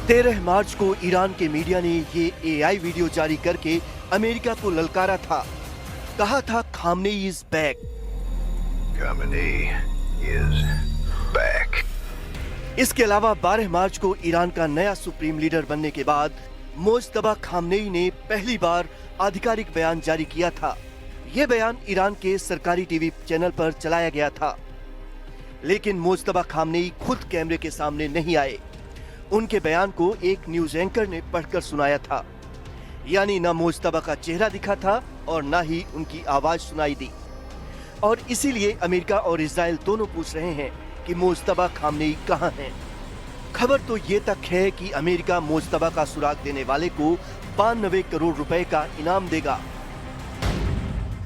13 मार्च को ईरान के मीडिया ने ये एआई वीडियो जारी करके अमेरिका को ललकारा था। कहा था Khamenei is back. Khamenei is back. इसके अलावा 12 मार्च को ईरान का नया सुप्रीम लीडर बनने के बाद मोज्तबा खामनेई ने पहली बार आधिकारिक बयान जारी किया था। यह बयान ईरान के सरकारी टीवी चैनल पर चलाया गया था, लेकिन मोज्तबा खामनेई खुद कैमरे के सामने नहीं आए। उनके बयान को एक न्यूज एंकर ने पढ़कर सुनाया था। यानी न मोज्तबा का चेहरा दिखा था और न ही उनकी आवाज सुनाई दी। और इसीलिए अमेरिका और इजराइल दोनों पूछ रहे हैं कि मोज्तबा खामनेई कहां हैं। खबर तो ये तक है कि अमेरिका मोज्तबा का सुराग देने वाले को 92 करोड़ रुपए का इनाम देगा।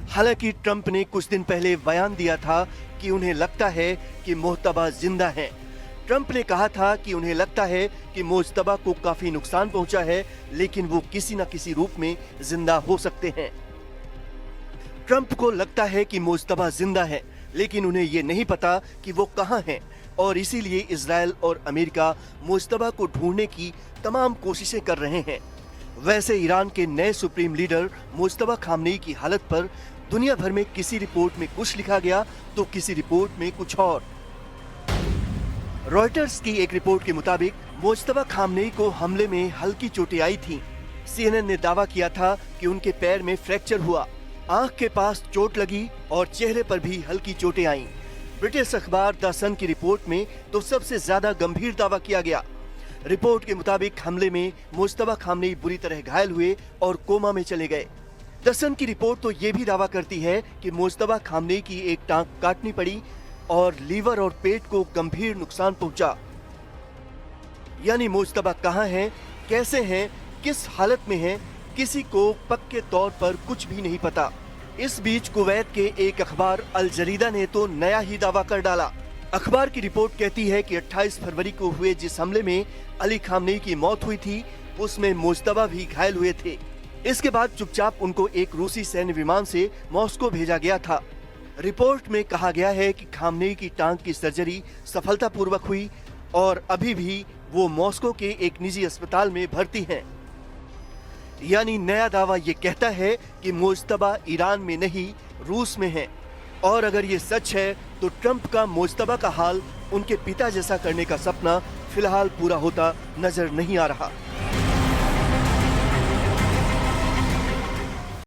हालांकि ट्रंप ने कुछ दिन पहले बयान दिया था कि उन्हें लगता है कि मोज्तबा जिंदा हैं। ट्रंप ने कहा था कि उन्हें लगता है कि मोज्तबा को काफी नुकसान पहुंचा है, लेकिन वो किसी न किसी रूप में जिंदा हो सकते हैं। ट्रंप को लगता है कि मोज्तबा जिंदा है, लेकिन उन्हें ये नहीं पता कि वो कहां हैं, और इसीलिए इजराइल और अमेरिका मोज्तबा को ढूंढने की तमाम कोशिशें कर रहे हैं। वैसे ईरान के नए सुप्रीम लीडर मोज्तबा खामनेई की हालत पर दुनिया भर में किसी रिपोर्ट में कुछ लिखा गया तो किसी रिपोर्ट में कुछ और। रॉयटर्स की एक रिपोर्ट के मुताबिक मोज्तबा खामनेई को हमले में हल्की चोटें आई थीं। सीएनएन ने दावा किया था कि उनके पैर में फ्रैक्चर हुआ, आंख के पास चोट लगी और चेहरे पर भी हल्की चोटें आईं। ब्रिटिश अखबार द सन की रिपोर्ट में तो सबसे ज्यादा गंभीर दावा किया गया। रिपोर्ट के मुताबिक हमले में मोज्तबा खामनेई बुरी तरह घायल हुए और कोमा में चले गए। द सन की रिपोर्ट तो ये भी दावा करती है कि मोज्तबा खामनेई की एक टांग काटनी पड़ी और लीवर और पेट को गंभीर नुकसान पहुंचा। यानी मोज्तबा कहां हैं, कैसे हैं, किस हालत में हैं, किसी को पक्के तौर पर कुछ भी नहीं पता। इस बीच कुवैत के एक अखबार अल जरीदा ने तो नया ही दावा कर डाला। अखबार की रिपोर्ट कहती है कि 28 फरवरी को हुए जिस हमले में अली खामनेई की मौत हुई थी, उसमें मोज्तबा भी घायल हुए थे। इसके बाद चुपचाप उनको एक रूसी सैन्य विमान से मॉस्को भेजा गया था। रिपोर्ट में कहा गया है कि खामनेई की टांग की सर्जरी सफलतापूर्वक हुई और अभी भी वो मॉस्को के एक निजी अस्पताल में भर्ती हैं। यानी नया दावा ये कहता है कि मोज्तबा ईरान में नहीं, रूस में है। और अगर ये सच है तो ट्रंप का मोज्तबा का हाल उनके पिता जैसा करने का सपना फिलहाल पूरा होता नजर नहीं आ रहा।